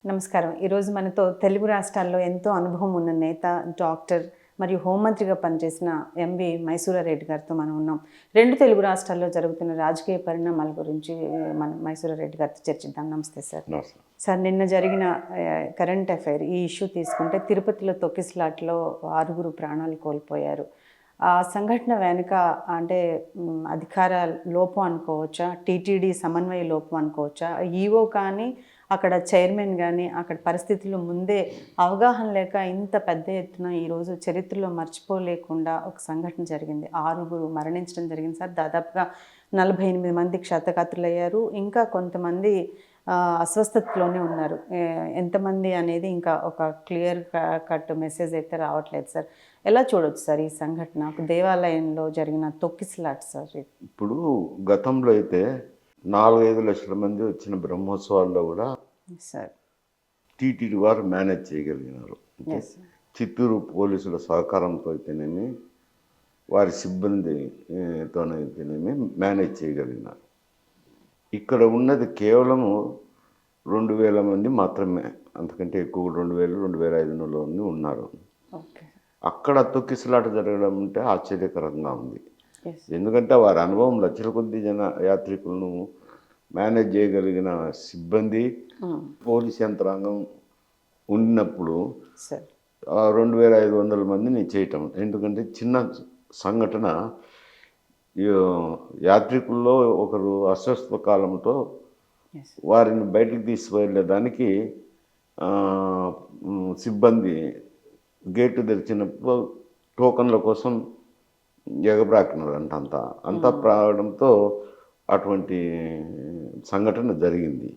నమస్కారం. ఈరోజు మనతో తెలుగు రాష్ట్రాల్లో ఎంతో అనుభవం ఉన్న నేత, డాక్టర్ మరియు హోంమంత్రిగా పనిచేసిన ఎంవి మైసూరారెడ్డి గారితో మనం ఉన్నాం. 2 తెలుగు రాష్ట్రాల్లో జరుగుతున్న రాజకీయ పరిణామాల గురించి మనం మైసూరారెడ్డి గారితో చర్చిద్దాం. నమస్తే సార్. నమస్తే. సార్, నిన్న జరిగిన కరెంట్ అఫైర్ ఈ ఇష్యూ తీసుకుంటే తిరుపతిలో తొక్కిసలాటలో 6 ప్రాణాలు కోల్పోయారు. ఆ సంఘటన వెనుక అంటే అధికార లోపం అనుకోవచ్చా, టీటీడీ సమన్వయ లోపం అనుకోవచ్చా, ఈవో కానీ అక్కడ చైర్మన్ కానీ అక్కడ పరిస్థితులు ముందే అవగాహన లేక ఇంత పెద్ద ఎత్తున ఈరోజు చరిత్రలో మర్చిపోలేకుండా ఒక సంఘటన జరిగింది. 6 మరణించడం జరిగింది సార్. దాదాపుగా 48 మంది క్షతగాత్రులయ్యారు. ఇంకా కొంతమంది అస్వస్థతలోనే ఉన్నారు. ఎంతమంది అనేది ఇంకా ఒక క్లియర్ కట్ మెసేజ్ అయితే రావట్లేదు సార్. ఎలా చూడొచ్చు సార్ ఈ సంఘటన? ఒక దేవాలయంలో జరిగిన తొక్కిసలాట సార్. ఇప్పుడు గతంలో అయితే 4-5 లక్షల మంది వచ్చిన బ్రహ్మోత్సవాల్లో కూడా సార్ టీటీడీ వారు మేనేజ్ చేయగలిగినారు. చిత్తూరు పోలీసుల సహకారంతో అయితేనేమి, వారి సిబ్బందితోనైతేనేమి మేనేజ్ చేయగలిగినారు. ఇక్కడ ఉన్నది కేవలము 2000 మంది మాత్రమే, అంతకంటే ఎక్కువ 2000, 2500 మంది ఉన్నారు. అక్కడ తొక్కిసలాట జరగడం అంటే ఆశ్చర్యకరంగా ఉంది. ఎందుకంటే వారి అనుభవం లక్షల కొద్ది యాత్రికులను మేనేజ్ చేయగలిగిన సిబ్బంది, పోలీస్ యంత్రాంగం ఉన్నప్పుడు 2500 మందిని చేయటం. ఎందుకంటే చిన్న సంఘటన, యాత్రికుల్లో ఒకరు అస్వస్థ కాలంతో వారిని బయటికి తీసుకువెళ్ళేదానికి సిబ్బంది గేటు తెరిచినప్పుడు టోకన్ల కోసం ఎగబ్రాకినారంట. అంతా ప్రావడంతో అటువంటి సంఘటన జరిగింది.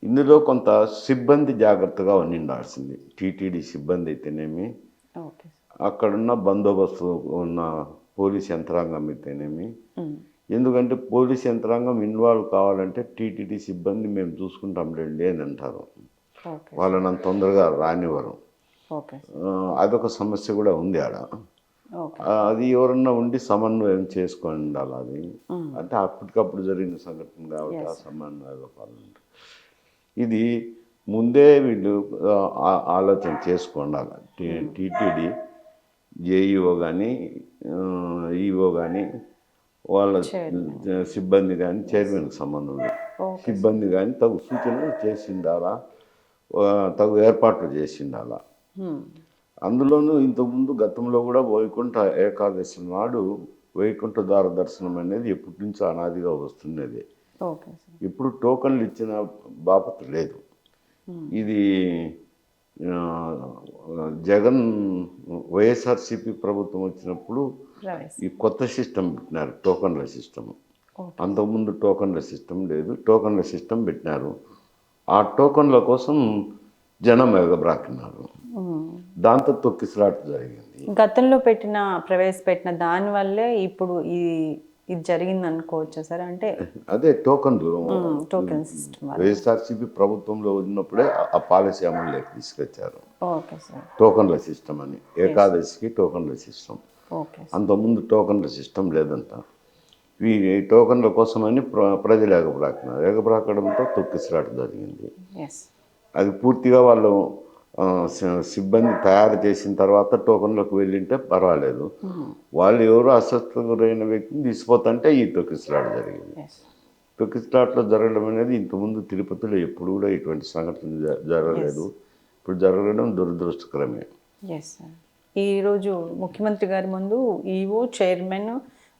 ఇందులో కొంత సిబ్బంది జాగ్రత్తగా ఉండాల్సింది. టీటీడీ సిబ్బంది అయితేనేమి, అక్కడున్న బందోబస్తు ఉన్న పోలీస్ యంత్రాంగం అయితేనేమి. ఎందుకంటే పోలీస్ యంత్రాంగం ఇన్వాల్వ్ కావాలంటే టీటీడీ సిబ్బంది మేము చూసుకుంటాంలేండి అని అంటారు. వాళ్ళని అంత తొందరగా రానివ్వరు. అదొక సమస్య కూడా ఉంది ఆడ. అది ఎవరన్నా ఉండి సమన్వయం చేసుకొని ఉండాలి. అది అంటే అప్పటికప్పుడు జరిగిన సంఘటన కాబట్టి ఆ సమన్వయ లోపాలు ఉంటాయి. ఇది ముందే వీళ్ళు ఆలోచన చేసుకోండాలి. టీటీడీ జేఈఓ కానీ, ఈఓ కానీ, వాళ్ళ సిబ్బంది కానీ, చైర్మన్కి సంబంధం లేదు, సిబ్బంది కానీ తగు సూచనలు చేసిండాలా, తగు ఏర్పాట్లు చేసిండాలా. అందులోనూ ఇంతకుముందు గతంలో కూడా వైకుంఠ ఏకాదశి నాడు వైకుంఠ ద్వార దర్శనం అనేది ఎప్పటి నుంచో అనాదిగా వస్తున్నది. ఇప్పుడు టోకన్లు ఇచ్చిన బాపత లేదు. ఇది జగన్ వైఎస్ఆర్సీపీ ప్రభుత్వం వచ్చినప్పుడు ఈ కొత్త సిస్టమ్ పెట్టినారు, టోకన్ల సిస్టమ్. అంతకుముందు టోకన్ల సిస్టమ్ లేదు, టోకన్ల సిస్టమ్ పెట్టినారు. ఆ టోకన్ల కోసం జనం ఎగబ్రాకినారు. దాంతో తొక్కిసలాట జరిగింది. గతంలో ప్రవేశపెట్టిన దానివల్లే ఇప్పుడు ఇది జరిగింది అనుకోవచ్చు సార్. అంటే అదే టోకన్లు వైఎస్ఆర్సీపీ ప్రభుత్వంలో ఉన్నప్పుడే ఆ పాలసీ అమలులోకి తీసుకొచ్చారు. టోకన్ల సిస్టమ్ అని, ఏకాదశికి టోకన్ల సిస్టమ్. అంతకుముందు టోకన్ల సిస్టమ్ లేదంట. ఈ టోకన్ల కోసమని ప్రజలు ఎగబ్రాకడంతో తొక్కిసలాట జరిగింది. అది పూర్తిగా వాళ్ళు సిబ్బంది తయారు చేసిన తర్వాత టోకన్లకు వెళ్ళింటే పర్వాలేదు. వాళ్ళు ఎవరో అస్వస్థకు గురైన వ్యక్తిని తీసిపోతుంటే ఈ తొక్కిసలాట జరిగింది. తొక్కిసలాటలో జరగడం అనేది ఇంతకుముందు తిరుపతిలో ఎప్పుడు కూడా ఇటువంటి సంఘటన జరగలేదు. ఇప్పుడు జరగడం దురదృష్టకరమే. ఈరోజు ముఖ్యమంత్రి గారి ముందు ఈవో, చైర్మన్,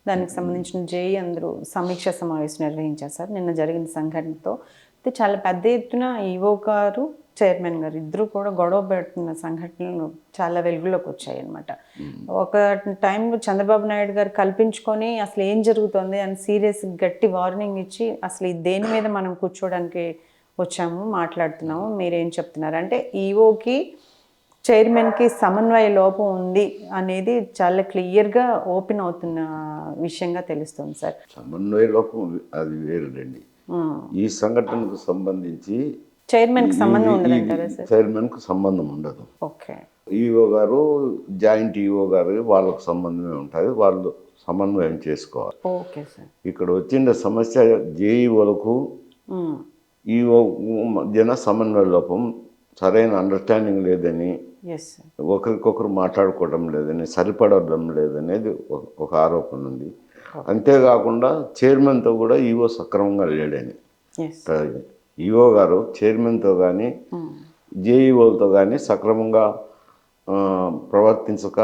దానికి సంబంధించిన జేఈ అందరూ సమీక్ష సమావేశం నిర్వహించారు సార్. నిన్న జరిగిన సంఘటనతో అయితే చాలా పెద్ద ఎత్తున ఈవో గారు, చైర్మన్ గారు ఇద్దరు కూడా గొడవ పెడుతున్న సంఘటనలు చాలా వెలుగులోకి వచ్చాయి అన్నమాట. ఒక టైంలో చంద్రబాబు నాయుడు గారు కల్పించుకొని అసలు ఏం జరుగుతుంది అని సీరియస్ గట్టి వార్నింగ్ ఇచ్చి అసలు దేని మీద మనం కూర్చోడానికి వచ్చాము, మాట్లాడుతున్నాము, మీరేం చెప్తున్నారు అంటే ఈవోకి, చైర్మన్కి సమన్వయ లోపం ఉంది అనేది చాలా క్లియర్గా ఓపెన్ అవుతున్న విషయంగా తెలుస్తుంది సార్. సమన్వయ లోపం అది వేరేండి. ఈ సంఘటనకు సంబంధించి చైర్మన్కి సంబంధం ఉండదంటారా సార్? చైర్మన్కు సంబంధం ఉండదు. ఈఓ గారు, జాయింట్ ఈఓ గారు వాళ్ళకు సంబంధమే ఉంటుంది. వాళ్ళు సమన్వయం చేసుకోవాలి. ఇక్కడ వచ్చిన సమస్య జేఈఓలకు ఈ జన సమన్వయ లోపం, సరైన అండర్స్టాండింగ్ లేదని, ఎస్ సార్. ఒకరికొకరు మాట్లాడుకోవడం లేదని, సరిపడడం లేదనేది ఒక ఆరోపణ ఉంది. అంతేకాకుండా చైర్మన్తో కూడా ఈవో సక్రమంగా లేడని. ఎస్. ఈవో గారు చైర్మన్తో కానీ జేఈఓలతో కానీ సక్రమంగా ప్రవర్తించక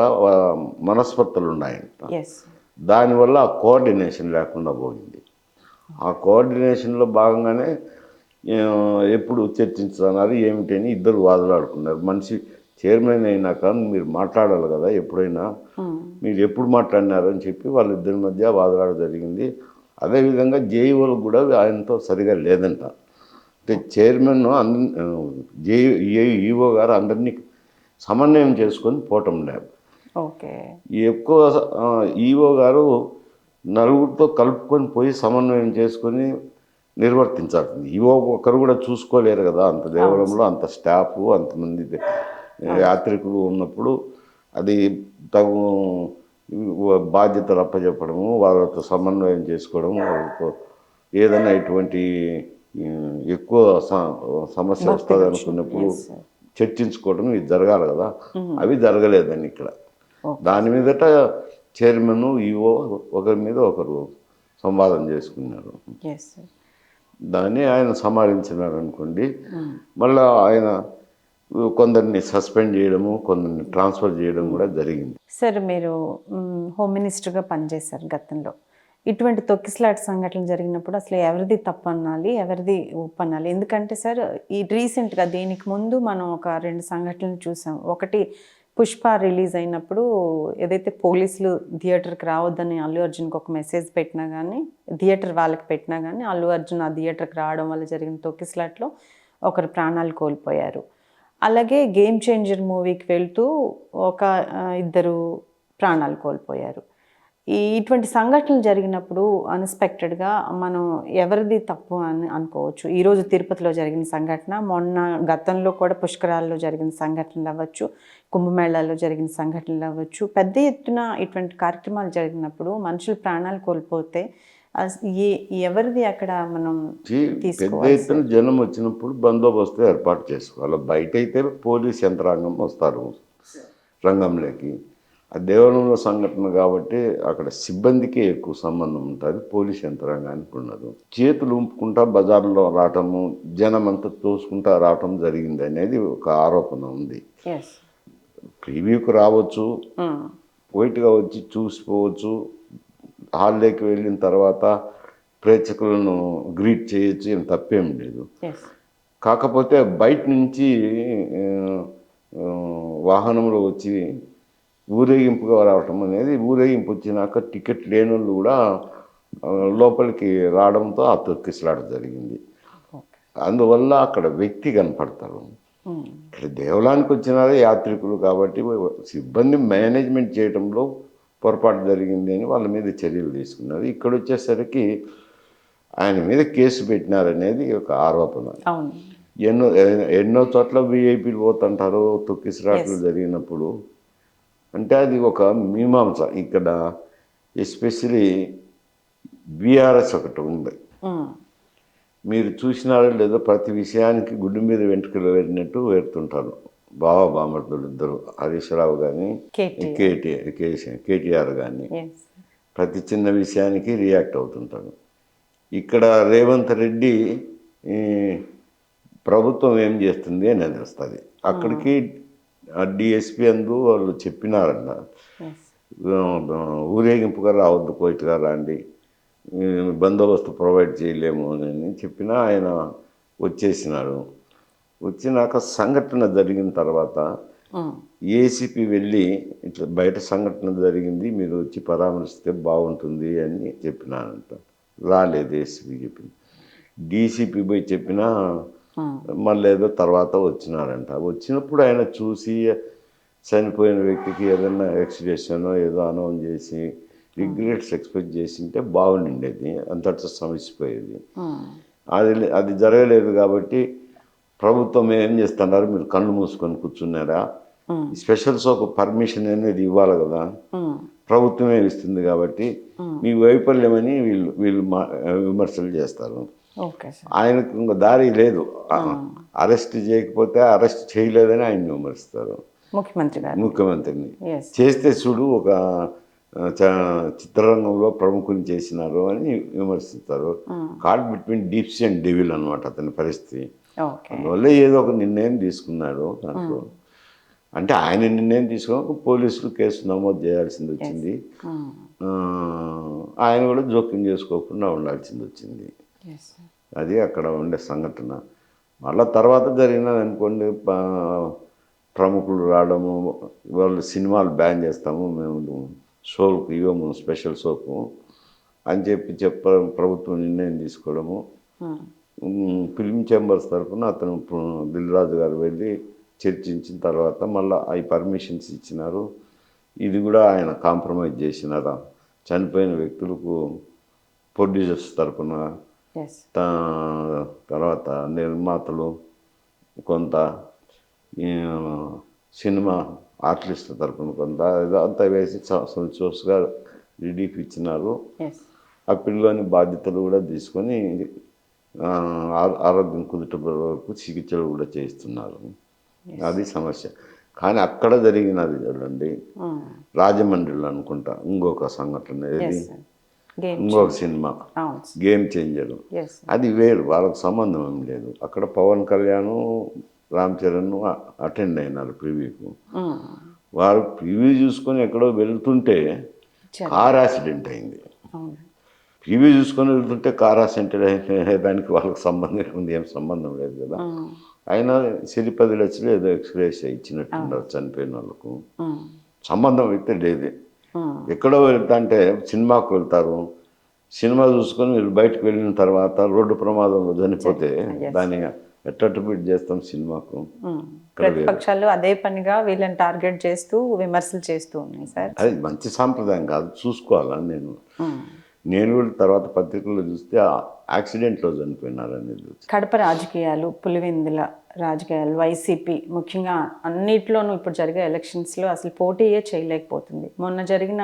మనస్పర్ధలు ఉన్నాయంట. ఎస్. దానివల్ల ఆ కోఆర్డినేషన్ లేకుండా పోయింది. ఆ కోఆర్డినేషన్లో భాగంగానే ఎప్పుడు చర్చించుతున్నారు ఏమిటని ఇద్దరు వాదులాడుకున్నారు. మనిషి చైర్మన్ అయినాక మీరు మాట్లాడాలి కదా, ఎప్పుడైనా మీరు ఎప్పుడు మాట్లాడినారు అని చెప్పి వాళ్ళిద్దరి మధ్య వాదులాడ జరిగింది. అదేవిధంగా జేఈఓలకు కూడా ఆయనతో సరిగా లేదంట. అంటే చైర్మన్ ఈఓ గారు అందరినీ సమన్వయం చేసుకొని పోవటం లేదు. ఓకే. ఎక్కువ ఈఓ గారు నలుగురితో కలుపుకొని పోయి సమన్వయం చేసుకొని నిర్వర్తించాలి. ఈఓ ఒకరు కూడా చూసుకోలేరు కదా, అంత దేవాలయంలో అంత స్టాఫ్ అంతమంది యాత్రికులు ఉన్నప్పుడు అది తగు బాధ్యతలు అప్పచెప్పడము, వాళ్ళతో సమన్వయం చేసుకోవడం, వాళ్ళతో ఏదైనా ఇటువంటి ఎక్కువ సమస్య వస్తుంది అనుకున్నప్పుడు చర్చించుకోవడం ఇది జరగాలి కదా, అవి జరగలేదని ఇక్కడ. దాని మీదట చైర్మన్ ఈఓ ఒకరి మీద ఒకరు సంవాదం చేసుకున్నారు. దాన్ని ఆయన సమాలించినారు అనుకోండి. మళ్ళీ ఆయన కొందరిని సస్పెండ్ చేయడము, కొందరిని ట్రాన్స్ఫర్ చేయడం కూడా జరిగింది. సార్, మీరు హోమ్ మినిస్టర్గా పనిచేశారు గతంలో. ఇటువంటి తొక్కిసలాట సంఘటనలు జరిగినప్పుడు అసలు ఎవరిది తప్పు అనాలి, ఎవరిది ఉప్పు అనాలి? ఎందుకంటే సార్, ఈ రీసెంట్గా దీనికి ముందు మనం ఒక 2 సంఘటనలు చూసాం. ఒకటి పుష్ప రిలీజ్ అయినప్పుడు ఏదైతే పోలీసులు థియేటర్కి రావద్దని అల్లు అర్జున్కి ఒక మెసేజ్ పెట్టినా కానీ, థియేటర్ వాళ్ళకి పెట్టినా కానీ, అల్లు అర్జున్ ఆ థియేటర్కి రావడం వల్ల జరిగిన తొక్కిసలాట్లో ఒకరు ప్రాణాలు కోల్పోయారు. అలాగే గేమ్ చేంజర్ మూవీకి వెళ్తూ ఒక 2 ప్రాణాలు కోల్పోయారు. ఇటువంటి సంఘటనలు జరిగినప్పుడు అన్ఎక్స్పెక్టెడ్గా మనం ఎవరిది తప్పు అని అనుకోవచ్చు. ఈరోజు తిరుపతిలో జరిగిన సంఘటన, మొన్న గతంలో కూడా పుష్కరాల్లో జరిగిన సంఘటనలు అవ్వచ్చు, కుంభమేళాల్లో జరిగిన సంఘటనలు అవ్వచ్చు. పెద్ద ఎత్తున ఇటువంటి కార్యక్రమాలు జరిగినప్పుడు మనుషులు ప్రాణాలు కోల్పోతే ఎవరిది అక్కడ మనం పెద్ద ఎత్తున జనం వచ్చినప్పుడు బందోబస్తు ఏర్పాటు చేసుకోవాలి. బయట అయితే పోలీస్ యంత్రాంగం వస్తారు రంగంలోకి. ఆ దేవాలయంలో సంఘటన కాబట్టి అక్కడ సిబ్బందికి ఎక్కువ సంబంధం ఉంటుంది, పోలీస్ యంత్రాంగానికి ఉండదు. చేతులు ఉంపుకుంటా బజార్లో రావటము, జనం అంతా తోసుకుంటా రావటం జరిగింది అనేది ఒక ఆరోపణ ఉంది. ప్రీవ్యూకి రావచ్చు, పోయిట్గా వచ్చి చూసిపోవచ్చు, హాల్లోకి వెళ్ళిన తర్వాత ప్రేక్షకులను గ్రీట్ చేయొచ్చు, ఏం తప్పేం లేదు. కాకపోతే బయట నుంచి వాహనంలో వచ్చి ఊరేగింపుగా రావటం అనేది, ఊరేగింపు వచ్చినాక టికెట్ లేని వాళ్ళు కూడా లోపలికి రావడంతో ఆ తొక్కిసలాట జరిగింది. అందువల్ల అక్కడ వ్యక్తి కనపడతారు. ఇక్కడ దేవాలయానికి వచ్చినారే యాత్రికులు కాబట్టి సిబ్బంది మేనేజ్మెంట్ చేయడంలో పొరపాటు జరిగింది అని వాళ్ళ మీద చర్యలు తీసుకున్నారు. ఇక్కడ వచ్చేసరికి ఆయన మీద కేసు పెట్టినారనేది ఒక ఆరోపణ. ఎన్నో చోట్ల విఐపీలు పోతుంటారు తొక్కిసలాటలు జరిగినప్పుడు. అంటే అది ఒక మీమాంస. ఇక్కడ ఎస్పెషలీ బీఆర్ఎస్ ఒకటి ఉంది, మీరు చూసినారో లేదో, ప్రతి విషయానికి గుడ్డు మీద వెంట్రుకలు వేడినట్టు వేరుతుంటారు బామర్దులు ఇద్దరు, హరీష్ రావు కానీ కేటీఆర్ కానీ. ప్రతి చిన్న విషయానికి రియాక్ట్ అవుతుంటాడు. ఇక్కడ రేవంత్ రెడ్డి ప్రభుత్వం ఏం చేస్తుంది అనేది వస్తుంది. అక్కడికి డిఎస్పీ అందు వాళ్ళు చెప్పినారన్న, ఊరేగింపుగా రావద్దు, కోయిట్గా రండి, బందోబస్తు ప్రొవైడ్ చేయలేము అని చెప్పినా ఆయన వచ్చేసినారు. వచ్చినాక సంఘటన జరిగిన తర్వాత ఏసీపీ వెళ్ళి ఇట్లా బయట సంఘటన జరిగింది, మీరు వచ్చి పరామర్శిస్తే బాగుంటుంది అని చెప్పినానంట. రాలేదు ఏసీపీ చెప్పింది. డీసీపీ పోయి చెప్పినా మళ్ళీ ఏదో తర్వాత వచ్చినారంట. వచ్చినప్పుడు ఆయన చూసి చనిపోయిన వ్యక్తికి ఏదైనా ఎక్స్ప్రెషన్ ఏదో అనౌన్స్ చేసి రిగ్రెట్స్ ఎక్స్ప్రెస్ చేసింటే బాగుండేది, అంతటా సమస్యపోయేది. అది జరగలేదు కాబట్టి ప్రభుత్వం ఏం చేస్తున్నారు, మీరు కళ్ళు మూసుకొని కూర్చున్నారా, స్పెషల్ షోకు పర్మిషన్ అనేది ఇవ్వాలి కదా, ప్రభుత్వమే ఇస్తుంది కాబట్టి మీ వైఫల్యమని వీళ్ళు విమర్శలు చేస్తారు. Okay sir. ఆయనకు ఇంకో దారి లేదు. అరెస్ట్ చేయకపోతే అరెస్ట్ చేయలేదని ఆయన విమర్శిస్తారు ముఖ్యమంత్రి గారు. ముఖ్యమంత్రిని. ఎస్. చేస్తే చూడు ఒక చిత్రరంగంలో ప్రముఖుని చేసినారు అని విమర్శిస్తారు. Caught between deeps and devil అనమాట అతని పరిస్థితి. ఓకే. అందువల్ల ఏదో ఒక నిర్ణయం తీసుకున్నాడు దాంట్లో. అంటే ఆయన నిర్ణయం తీసుకున్న పోలీసులు కేసు నమోదు చేయాల్సింది వచ్చింది. ఆయన కూడా జోక్యం చేసుకోకుండా ఉండాల్సింది వచ్చింది. అది అక్కడ ఉండే సంఘటన. మళ్ళీ తర్వాత జరిగినది అనుకోండి, ప్రముఖులు రావడము, వాళ్ళు సినిమాలు బ్యాన్ చేస్తాము మేము, షోకు ఇవ్వము, స్పెషల్ షోకు అని ప్రభుత్వం నిర్ణయం తీసుకోవడము. ఫిల్మ్ చేంబర్స్ తరఫున అతను దిల్ రాజు గారు వెళ్ళి చర్చించిన తర్వాత మళ్ళీ అవి పర్మిషన్స్ ఇచ్చినారు. ఇది కూడా ఆయన కాంప్రమైజ్ చేసినారా చనిపోయిన వ్యక్తులకు ప్రొడ్యూసర్స్ తరఫున, తర్వాత నిర్మాతలు, కొంత సినిమా ఆర్టిస్టుల తరఫున కొంత ఇదంతా వేసి సంతోషంగా రిలీఫ్ ఇచ్చినారు. ఆ పిల్లలోని బాధ్యతలు కూడా తీసుకొని ఆరోగ్యం కుదుట వరకు చికిత్సలు కూడా చేయిస్తున్నారు. అది సమస్య. కానీ అక్కడ జరిగినది చూడండి, రాజమండ్రిలో అనుకుంటా ఇంకొక సంఘటన, ఏది ఇంకొక సినిమా గేమ్ చేంజర్, అది వేరు, వాళ్ళకు సంబంధం ఏం లేదు. అక్కడ పవన్ కళ్యాణ్, రామ్ చరణ్ అటెండ్ అయినారు ప్రివ్యూకు. వారు ప్రివ్యూ చూసుకొని ఎక్కడో వెళ్తుంటే కార్ యాక్సిడెంట్ అయింది. ప్రివ్యూ చూసుకొని వెళ్తుంటే కార్ యాక్సిడెంట్ దానికి వాళ్ళకి సంబంధం ఉంది, ఏం సంబంధం లేదు కదా. అయినా 10 లక్షలు ఏదో ఎక్స్ప్రెస్ ఇచ్చినట్టున్నారు చనిపోయిన వాళ్ళకు. సంబంధం అయితే లేదు. ఎక్కడో వెళ్తా అంటే సినిమాకు వెళ్తారు, సినిమా చూసుకొని మీరు బయటకు వెళ్ళిన తర్వాత రోడ్డు ప్రమాదంలో చనిపోతే దాన్ని అట్రిబ్యూట్ చేస్తాం సినిమాకు. ప్రతిపక్షాలు అదే పనిగా వీళ్ళని టార్గెట్ చేస్తూ విమర్శలు చేస్తూ ఉన్నాయి సార్. అది మంచి సాంప్రదాయం కాదు, చూసుకోవాలని నేను కూడా తర్వాత పత్రికల్లో చూస్తే యాక్సిడెంట్లో చనిపోయినారు అనేది. కడప రాజకీయాలు, పులివెందుల రాజకీయాలు, వైసీపీ ముఖ్యంగా అన్నిట్లోనూ ఇప్పుడు జరిగే ఎలక్షన్స్లో అసలు పోటీయే చేయలేకపోతుంది. మొన్న జరిగిన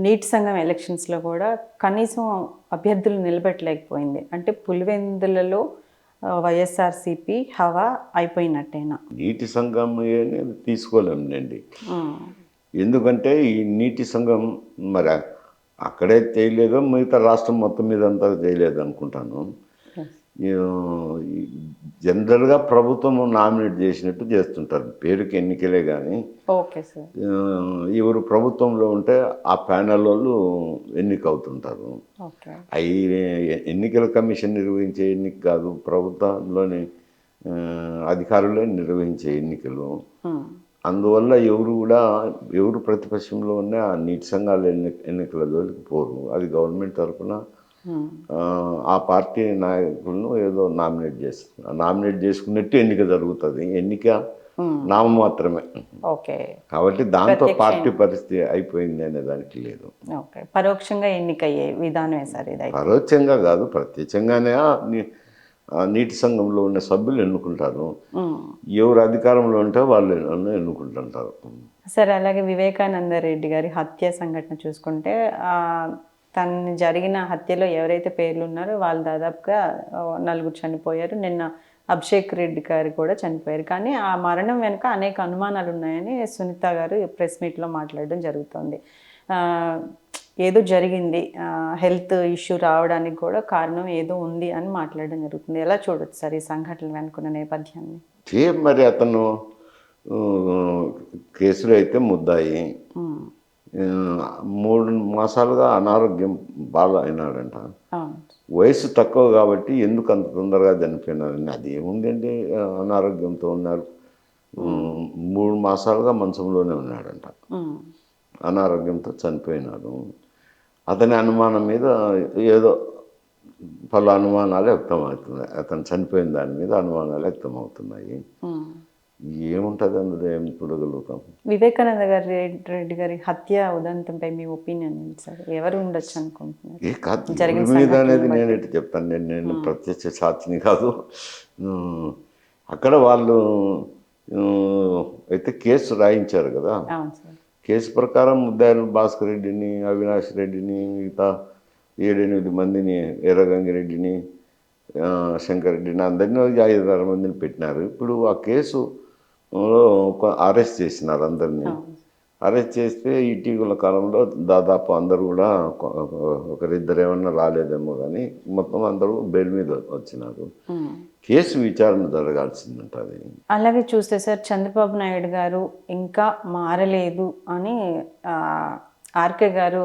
నీటి సంఘం ఎలక్షన్స్లో కూడా కనీసం అభ్యర్థులు నిలబెట్టలేకపోయింది. అంటే పులివెందులలో వైఎస్ఆర్సీపీ హవా అయిపోయినట్టేనా? నీటి సంఘం తీసుకోలేండి, ఎందుకంటే ఈ నీటి సంఘం మరి అక్కడే చేయలేదో మిగతా రాష్ట్రం మొత్తం మీద అంతా చేయలేదు అనుకుంటాను. జనరల్గా ప్రభుత్వం నామినేట్ చేసినట్టు చేస్తుంటారు, పేరుకి ఎన్నికలే కానీ. Okay sir. ఎవరు ప్రభుత్వంలో ఉంటే ఆ ప్యానెల్ వాళ్ళు ఎన్నిక అవుతుంటారు. అవి ఎన్నికల కమిషన్ నిర్వహించే ఎన్నిక కాదు, ప్రభుత్వంలోని అధికారులే నిర్వహించే ఎన్నికలు. అందువల్ల ఎవరు ప్రతిపక్షంలో ఉన్నా ఆ నీటి సంఘాల ఎన్నికల జోలికి పోరు. అది గవర్నమెంట్ తరఫున ఆ పార్టీ నాయకులను ఏదో నామినేట్ చేసుకున్నట్టు ఎన్నిక జరుగుతుంది. ఎన్నిక నామమాత్రమే. కాబట్టి దాంతో పార్టీ పరిస్థితి అయిపోయింది అనే దానికి లేదు. పరోక్షంగా ఎన్నికయ్యే విధానమే సార్ ఇది. పరోక్షంగా కాదు, ప్రత్యక్షంగానే నీటి సంఘంలో ఉన్న సభ్యులు ఎన్నుకుంటారు. ఎవరు అధికారంలో ఉంటే వాళ్ళు ఎన్నుకుంటుంటారు. సరే, అలాగే వివేకానంద రెడ్డి గారి హత్య సంఘటన చూసుకుంటే తను జరిగిన హత్యలో ఎవరైతే పేర్లు ఉన్నారో వాళ్ళు దాదాపుగా 4 చనిపోయారు. నిన్న అభిషేక్ రెడ్డి గారు కూడా చనిపోయారు. కానీ ఆ మరణం వెనుక అనేక అనుమానాలు ఉన్నాయని సునీత గారు ప్రెస్ మీట్లో మాట్లాడడం జరుగుతుంది. ఏదో జరిగింది, హెల్త్ ఇష్యూ రావడానికి కూడా కారణం ఏదో ఉంది అని మాట్లాడడం జరుగుతుంది. ఎలా చూడొచ్చు సార్ ఈ సంఘటనలు వెనుకున్న నేపథ్యాన్ని? మరి అతను కేసులో అయితే ముద్దాయి 3 మాసాలుగా అనారోగ్యం బాగా అయినాడంట. వయసు తక్కువ కాబట్టి ఎందుకు అంత తొందరగా చనిపోయినారని, అది ఏముందండి, అనారోగ్యంతో ఉన్నారు, 3 మాసాలుగా మంచంలోనే ఉన్నాడంట, అనారోగ్యంతో చనిపోయినాడు. అతని అనుమానం మీద ఏదో పలు అనుమానాలు వ్యక్తమవుతున్నాయి, అతను చనిపోయిన దాని మీద అనుమానాలు వ్యక్తమవుతున్నాయి. ఏముంటుంది అందులో, ఏం చూడగలుగుతాం? వివేకానంద రెడ్డి గారి హత్య ఉదంతంపై మీ ఒపీనియన్ ఏంటి సార్? ఎవరు ఉండొచ్చు అనుకుంటున్నారు మీద అనేది నేను ఎటు చెప్తాను, నేను ప్రత్యక్ష సాక్షిని కాదు. అక్కడ వాళ్ళు అయితే కేసు రాయించారు కదా, కేసు ప్రకారం ముద్దాయిలు భాస్కర్ రెడ్డిని, అవినాష్ రెడ్డిని, మిగతా 7-8 మందిని, ఎర్రగంగిరెడ్డిని, శంకర్ రెడ్డిని అందరినీ 5-6 మందిని పెట్టినారు. ఇప్పుడు ఆ కేసు అరెస్ట్ చేసినారు అందరినీ. అరెస్ట్ చేస్తే ఇటీవల కాలంలో దాదాపు అందరూ కూడా ఒకరిద్దరు ఏమన్నా రాలేదేమో కానీ మొత్తం అందరూ బెయిల్ మీద వచ్చినారు. కేసు విచారణ జరగాల్సిందంటది. అలాగే చూస్తే సార్ చంద్రబాబు నాయుడు గారు ఇంకా మారలేదు అని ఆర్కే గారు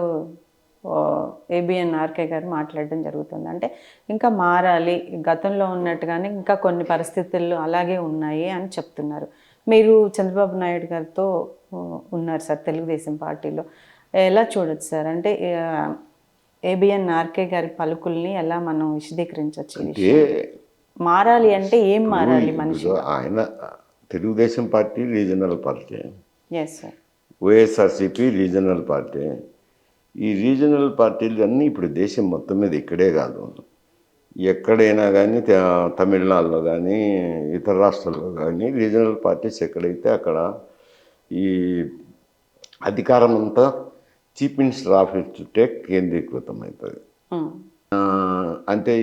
ఏబిఎన్ ఆర్కే గారు మాట్లాడడం జరుగుతుంది. అంటే ఇంకా మారాలి, గతంలో ఉన్నట్టుగానే ఇంకా కొన్ని పరిస్థితుల్లో అలాగే ఉన్నాయి అని చెప్తున్నారు. మీరు చంద్రబాబు నాయుడు గారితో ఉన్నారు సార్ తెలుగుదేశం పార్టీలో, ఎలా చూడొచ్చు సార్? అంటే ఏబిఎన్ ఆర్కే గారి పలుకుల్ని ఎలా మనం విశదీకరించవచ్చు? మారాలి అంటే ఏం మారాలి మనిషి? ఆయన Telugu Desam party regional party, yes sir. YSRCP regional party. ఈ రీజనల్ పార్టీలు అన్నీ ఇప్పుడు దేశం మొత్తం మీద ఇక్కడే కాదు, ఎక్కడైనా కానీ తమిళనాడులో కానీ ఇతర రాష్ట్రాల్లో కానీ రీజనల్ పార్టీస్ ఎక్కడైతే అక్కడ ఈ అధికారం అంతా చీఫ్ మినిస్టర్ ఆఫీస్ చుట్టే కేంద్రీకృతం అవుతుంది. అంటే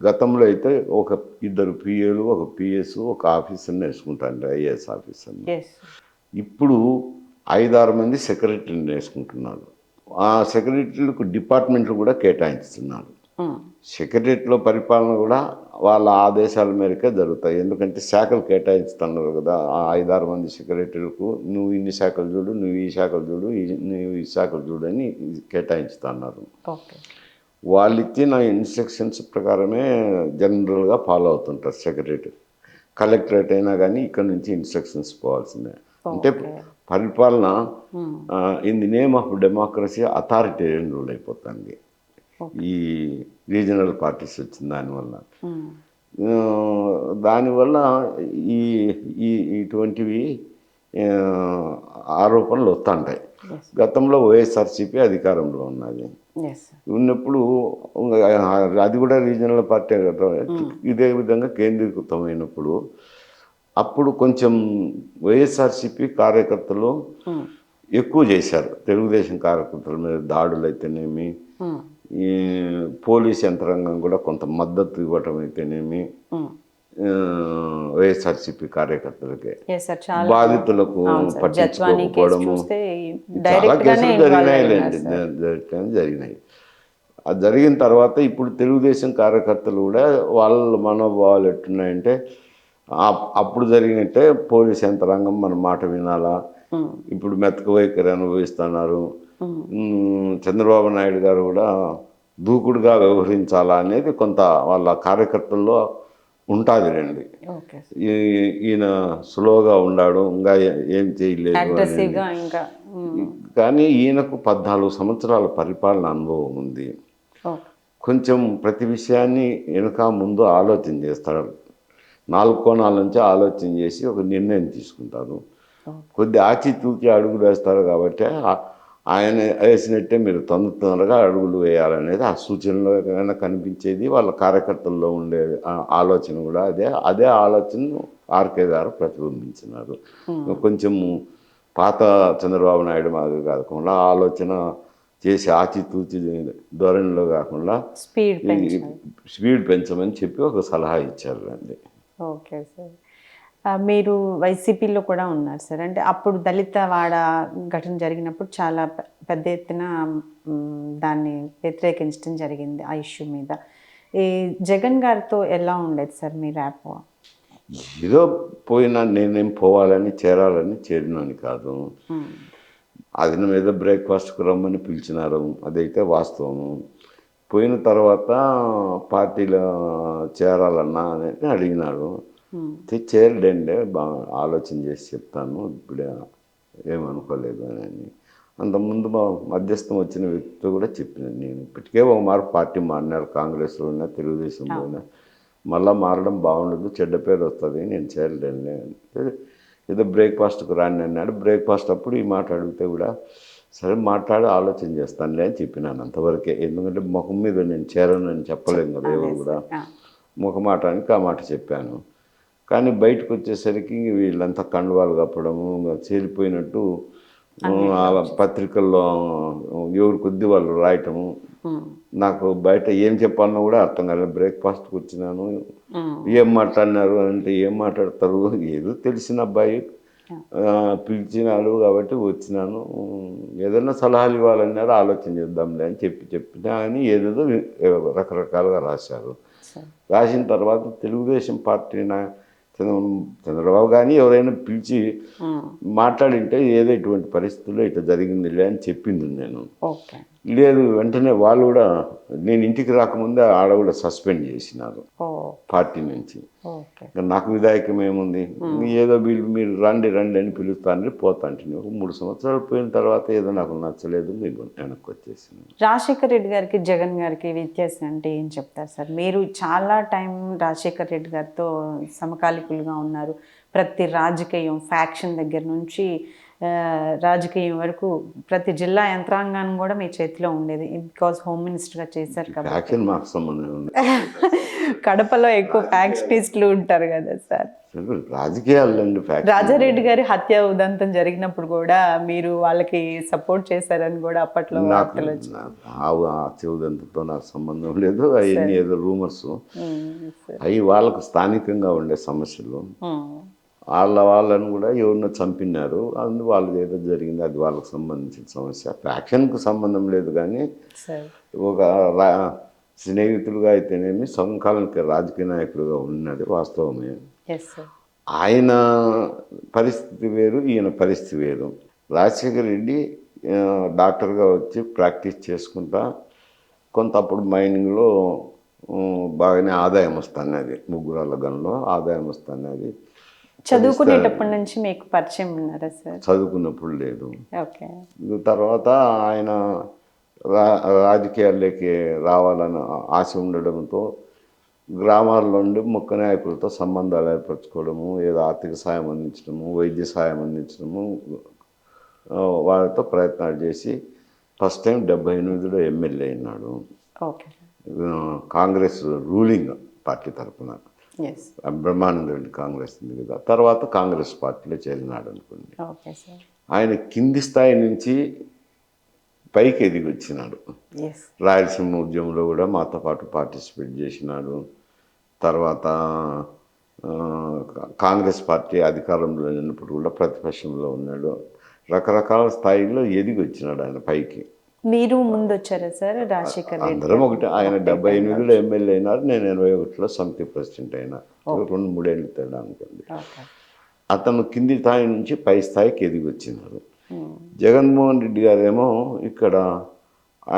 గతంలో అయితే ఒక 2 పిఏలు, ఒక పిఎస్, ఒక ఆఫీసర్ని వేసుకుంటారు, ఐఏఎస్ ఆఫీసర్ని. ఇప్పుడు 5-6 మంది సెక్రటరీని వేసుకుంటున్నారు. ఆ సెక్రటరీలకు డిపార్ట్మెంట్లు కూడా కేటాయిస్తున్నారు. సెక్రటరీలో పరిపాలన కూడా వాళ్ళ ఆదేశాల మేరకే జరుగుతాయి. ఎందుకంటే శాఖలు కేటాయిస్తున్నారు కదా, ఆ 5-6 మంది సెక్రటరీలకు నువ్వు ఇన్ని శాఖలు చూడు, నువ్వు ఈ శాఖలు చూడు, నువ్వు ఈ శాఖలు చూడు అని కేటాయిస్తున్నారు. వాళ్ళు ఇచ్చిన ఇన్స్ట్రక్షన్స్ ప్రకారమే జనరల్గా ఫాలో అవుతుంటారు సెక్రటరీ. కలెక్టరేట్ అయినా కానీ ఇక్కడ నుంచి ఇన్స్ట్రక్షన్స్ పోవాల్సిందే. అంటే పరిపాలన in the name of democracy authoritarian rule అయిపోతుంది ఈ రీజనల్ పార్టీస్ వచ్చిన దానివల్ల ఇటువంటివి ఆరోపణలు వస్తుంటాయి. గతంలో వైఎస్ఆర్సీపీ అధికారంలో ఉన్నది, ఉన్నప్పుడు అది కూడా రీజనల్ పార్టీ కదా, ఇదే విధంగా కేంద్రీకృతమైనప్పుడు అప్పుడు కొంచెం వైఎస్ఆర్సీపీ కార్యకర్తలు ఎక్కువ చేశారు. తెలుగుదేశం కార్యకర్తల మీద దాడులు అయితేనేమి, ఈ పోలీస్ యంత్రాంగం కూడా కొంత మద్దతు ఇవ్వటం అయితేనేమి వైఎస్ఆర్సీపీ కార్యకర్తలకి, బాధితులకు పట్టించుకోకపోవడము, చాలా కేసులు జరిగినాయి. అది జరిగిన తర్వాత ఇప్పుడు తెలుగుదేశం కార్యకర్తలు కూడా వాళ్ళ మనోభావాలు ఎట్టున్నాయంటే, అప్పుడు జరిగినట్టే పోలీస్ యంత్రాంగం మన మాట వినాలా, ఇప్పుడు మెతక వైఖరి అనుభవిస్తున్నారు, చంద్రబాబు నాయుడు గారు కూడా దూకుడుగా వ్యవహరించాలా అనేది కొంత వాళ్ళ కార్యకర్తల్లో ఉంటుంది రండి. ఈయన స్లోగా ఉన్నాడు, ఇంకా ఏం చేయలేదు. కానీ ఈయనకు 14 సంవత్సరాల పరిపాలన అనుభవం ఉంది. కొంచెం ప్రతి విషయాన్ని వెనక ముందు ఆలోచన చేస్తాడు. 4 కోణాల నుంచి ఆలోచన చేసి ఒక నిర్ణయం తీసుకుంటారు. కొద్ది ఆచితూచి అడుగులు వేస్తారు. కాబట్టి ఆయన వేసినట్టే మీరు తొందరగా అడుగులు వేయాలనేది ఆ సూచనలో కనిపించేది. వాళ్ళ కార్యకర్తల్లో ఉండే ఆలోచన కూడా అదే ఆలోచనను ఆర్కే గారు ప్రతిబింబించినారు. కొంచెం పాత చంద్రబాబు నాయుడు మాదిరి కాకుండా ఆలోచన చేసి ఆచితూచి ధోరణిలో కాకుండా స్పీడ్ పెంచమని చెప్పి ఒక సలహా ఇచ్చారు అండి. Okay sir. మీరు వైసీపీలో కూడా ఉన్నారు సార్. అంటే అప్పుడు దళిత వాడ ఘటన జరిగినప్పుడు చాలా పెద్ద ఎత్తున దాన్ని వ్యతిరేకించడం జరిగింది ఆ ఇష్యూ మీద. ఈ జగన్ గారితో ఎలా ఉండేది సార్ మీ ర్యాప్? ఏదో పోయినా నేనేం పోవాలని చేరినాను కాదు. అది నా మీద బ్రేక్ఫాస్ట్కి రమ్మని పిలిచినారు, అదైతే వాస్తవము. పోయిన తర్వాత పార్టీలో చేరాలన్నా అనేది అడిగినాడు. చేరడండి, బాగా ఆలోచన చేసి చెప్తాను, ఇప్పుడే ఏమనుకోలేదు అని. అంతకుముందు మధ్యస్థం వచ్చిన వ్యక్తితో కూడా చెప్పినాను. నేను ఇప్పటికే ఒక మారు పార్టీ మారినారు, కాంగ్రెస్లో ఉన్నా తెలుగుదేశంలో ఉన్నా, మళ్ళీ మారడం బాగుండదు, చెడ్డ పేరు వస్తుంది, నేను చేరలేండి. ఏదో బ్రేక్ఫాస్ట్కి రాని అన్నాడు. బ్రేక్ఫాస్ట్ అప్పుడు ఈ మాట అడిగితే కూడా సరే మాట్లాడి ఆలోచన చేస్తానులే అని చెప్పినాను, అంతవరకే. ఎందుకంటే ముఖం మీద నేను చేరను అని చెప్పలేము కదా ఎవరు కూడా, ముఖమాటానికి ఆ మాట చెప్పాను. కానీ బయటకు వచ్చేసరికి వీళ్ళంతా కండువాలు కప్పడము, చేరిపోయినట్టు ఆ పత్రికల్లో ఎవరు కొద్ది వాళ్ళు రాయటము. నాకు బయట ఏం చెప్పాలన్నా కూడా అర్థం కాలేదు. బ్రేక్ఫాస్ట్కి వచ్చినాను, ఏం మాట్లాడినారు అంటే ఏం మాట్లాడతారు, ఏదో తెలిసిన అబ్బాయి పిలిచినాడు కాబట్టి వచ్చినాను, ఏదైనా సలహాలు ఇవ్వాలన్నారు, ఆలోచన చేద్దాంలే అని చెప్పినా అని ఏదేదో రకరకాలుగా రాశారు. రాసిన తర్వాత తెలుగుదేశం పార్టీ చంద్రబాబు కానీ ఎవరైనా పిలిచి మాట్లాడింటే ఏదో ఇటువంటి పరిస్థితుల్లో ఇట్లా జరిగిందిలే అని చెప్పింది నేను. లేదు వెంటనే వాళ్ళు కూడా నేను ఇంటికి రాకముందే ఆడ కూడా సస్పెండ్ చేసినారు పార్టీ నుంచి. నాకు విధాయకం ఏముంది, ఏదో వీళ్ళు మీరు రండి రండి అని పిలుస్తానని పోతాంటే 3 సంవత్సరాలు పోయిన తర్వాత ఏదో నాకు నచ్చలేదు, మీకు వెనక్కి వచ్చేసింది. రాజశేఖర్ రెడ్డి గారికి జగన్ గారికి వ్యత్యాసం అంటే ఏం చెప్తారు సార్? మీరు చాలా టైం రాజశేఖర్ రెడ్డి గారితో సమకాలికులుగా ఉన్నారు. ప్రతి రాజకీయం ఫ్యాక్షన్ దగ్గర నుంచి రాజకీయం వరకు ప్రతి జిల్లా యంత్రాంగాన్ని కూడా మీ చేతిలో ఉండేది, బికాజ్ హోమ్ మినిస్టర్గా చేశారు కాబట్టి. మాకు సంబంధం ఉంది. కడపలో ఎక్కువ ఫ్యాక్షనిస్టులు ఉంటారు కదా సార్. రాజకీయాలు రాజారెడ్డి గారి హత్య ఉదంతం జరిగినప్పుడు కూడా మీరు వాళ్ళకి సపోర్ట్ చేశారని కూడా అప్పట్లో వార్తలు వచ్చాయి. హత్య ఉదంతంతో నాకు సంబంధం లేదు, అవన్నీ ఏదో రూమర్స్. అవి వాళ్ళకు స్థానికంగా ఉండే సమస్యలు. వాళ్ళను కూడా ఎవరినో చంపినారు, అందు వాళ్ళకి ఏదో జరిగింది, అది వాళ్ళకి సంబంధించిన సమస్య. ఫ్యాక్షన్కు సంబంధం లేదు. కానీ ఒక స్నేహితులుగా అయితేనేమి సమకాలీన రాజకీయ నాయకుడుగా ఉన్నది వాస్తవమే. ఆయన పరిస్థితి వేరు, ఈయన పరిస్థితి వేరు. రాజశేఖర రెడ్డి డాక్టర్గా వచ్చి ప్రాక్టీస్ చేసుకుంటా కొంత అప్పుడు మైనింగ్లో బాగానే ఆదాయం వస్తున్నది, ముగ్గురాళ్ళ గన్లో ఆదాయం వస్తున్నది. చదువుకునేటప్పటి నుంచి మీకు పరిచయం ఉన్నారా సార్? చదువుకున్నప్పుడు లేదు. ఓకే. తర్వాత ఆయన రాజకీయాల్లోకి రావాలని ఆశ ఉండడంతో గ్రామాల్లో ఉండి ముఖ్య నాయకులతో సంబంధాలు ఏర్పరచుకోవడము, ఏదో ఆర్థిక సాయం అందించడము, వైద్య సాయం అందించడము, వాళ్ళతో ప్రయత్నాలు చేసి ఫస్ట్ టైం 78లో ఎమ్మెల్యే అయినాడు. కాంగ్రెస్ రూలింగ్ పార్టీ తరఫున. బ్రహ్మానంద రెడ్డి కాంగ్రెస్ ఉంది కదా, తర్వాత కాంగ్రెస్ పార్టీలో చేరినాడు అనుకోండి. ఆయన కింది స్థాయి నుంచి పైకి ఎదిగి వచ్చినాడు. రాయలసీమ ఉద్యమంలో కూడా మాతో పాటు పార్టిసిపేట్ చేసినాడు. తర్వాత కాంగ్రెస్ పార్టీ అధికారంలో ఉన్నప్పుడు కూడా ప్రతిపక్షంలో ఉన్నాడు. రకరకాల స్థాయిలో ఎదిగి వచ్చినాడు ఆయన పైకి. మీరు ముందు వచ్చారా సార్? రాజశేఖర్ రెడ్డి అందరం ఒకటి. ఆయన 78లో ఎమ్మెల్యే అయినారు, నేను 81లో సమితి ప్రెసిడెంట్ అయినా. 2-3 ఏళ్ళు తేడా అనుకోండి. అతను కింది స్థాయి నుంచి పై స్థాయికి ఎదిగి వచ్చినారు. జగన్మోహన్ రెడ్డి గారేమో ఇక్కడ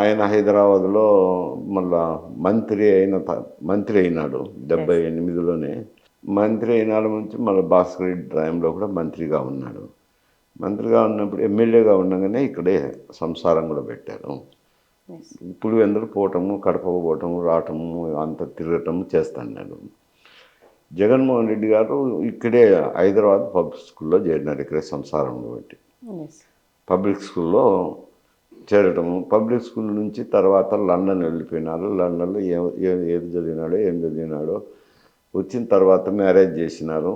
ఆయన హైదరాబాద్లో మళ్ళా మంత్రి అయినాడు 78లోనే. మంత్రి అయినాడు నుంచి మళ్ళీ భాస్కర్ రెడ్డి టైంలో కూడా మంత్రిగా ఉన్నాడు. మంత్రిగా ఉన్నప్పుడు ఎమ్మెల్యేగా ఉండగానే ఇక్కడే సంసారం కూడా పెట్టారు. ఇప్పుడు అందరూ పోవటము, కడపకు పోవటము, రావటము, అంత తిరగటము చేస్తున్నాడు. జగన్మోహన్ రెడ్డి గారు ఇక్కడే హైదరాబాద్ పబ్లిక్ స్కూల్లో చేరినారు. ఇక్కడే సంసారంలో బట్టి పబ్లిక్ స్కూల్లో చేరటము. పబ్లిక్ స్కూల్ నుంచి తర్వాత లండన్ వెళ్ళిపోయినారు. లండన్లో ఏం చదివినాడో వచ్చిన తర్వాత మ్యారేజ్ చేసినారు.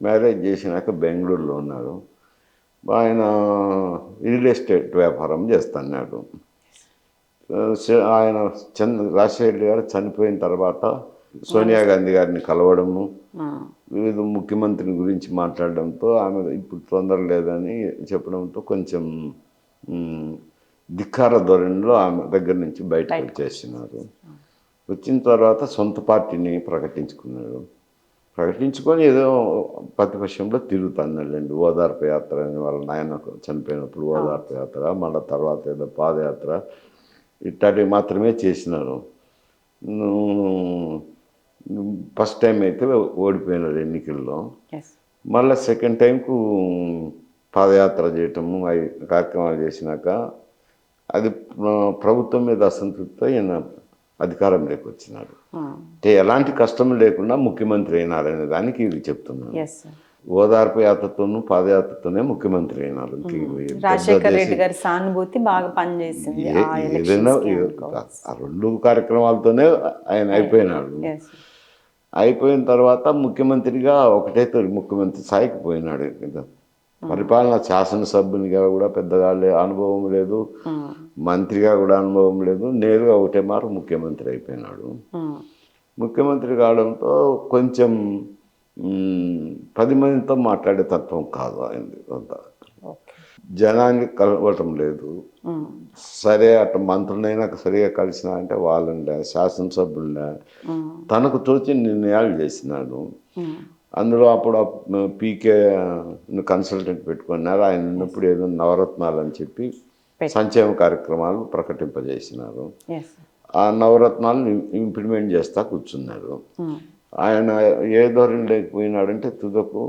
మ్యారేజ్ చేసినాక బెంగళూరులో ఉన్నారు. ఆయన రియల్ ఎస్టేట్ వ్యాపారం చేస్తున్నాడు. ఆయన రాజశేఖర్ గారు చనిపోయిన తర్వాత సోనియా గాంధీ గారిని కలవడము, వివిధ ముఖ్యమంత్రి గురించి మాట్లాడడంతో ఆమె ఇప్పుడు తొందర లేదని చెప్పడంతో కొంచెం ధిక్కార ధోరణిలో ఆమె దగ్గర నుంచి బయటకు వచ్చేసినారు. వచ్చిన తర్వాత సొంత పార్టీని ప్రకటించుకున్నాడు. ప్రకటించుకొని ఏదో ప్రతిపక్షంలో తిరుగుతున్నాడండి. ఓదార్పు యాత్ర అని వాళ్ళ నాయన చనిపోయినప్పుడు ఓదార్పు యాత్ర, మళ్ళీ తర్వాత ఏదో పాదయాత్ర ఇట్లాంటివి మాత్రమే చేసినారు. ఫస్ట్ టైం అయితే ఓడిపోయినారు ఎన్నికల్లో. మళ్ళీ సెకండ్ టైంకు పాదయాత్ర చేయటము, కార్యక్రమాలు చేసినాక అది ప్రభుత్వం మీద అసంతృప్తితో ఈయన అధికారంలోకి వచ్చినారు. అంటే ఎలాంటి కష్టం లేకుండా ముఖ్యమంత్రి అయినారనే దానికి ఇది చెప్తున్నాను. ఓదార్పు యాత్రతోనూ పాదయాత్రతోనే ముఖ్యమంత్రి అయినారు. రాజశేఖర్ రెడ్డి గారి సానుభూతి బాగా పనిచేసింది. ఏదైనా ఆ 2 కార్యక్రమాలతోనే ఆయన అయిపోయినాడు. అయిపోయిన తర్వాత ముఖ్యమంత్రిగా ఒకటే ముఖ్యమంత్రి స్థాయికి పోయినాడు కదా. పరిపాలన శాసనసభ్యునిగా కూడా పెద్దగా అనుభవం లేదు, మంత్రిగా కూడా అనుభవం లేదు, నేరుగా ఒకటే మారు ముఖ్యమంత్రి అయిపోయినాడు. ముఖ్యమంత్రి కావడంతో కొంచెం 10 మందితో మాట్లాడే తత్వం కాదు ఆయనది. అంత జనాన్ని కలవటం లేదు. సరే అటు మంత్రులైనా సరిగా కలిసినా అంటే వాళ్ళండే శాసనసభ్యులే తనకు తోచిన నిర్ణయాలు చేసినాడు. అందులో అప్పుడు పీకే కన్సల్టెంట్ పెట్టుకున్నారు. ఆయన ఉన్నప్పుడు ఏదో నవరత్నాలు అని చెప్పి సంక్షేమ కార్యక్రమాలు ప్రకటింపజేసినారు. ఆ నవరత్నాలను ఇంప్లిమెంట్ చేస్తా కూర్చున్నారు. ఆయన ఏ ధోరణి లేకపోయినాడంటే తుదకు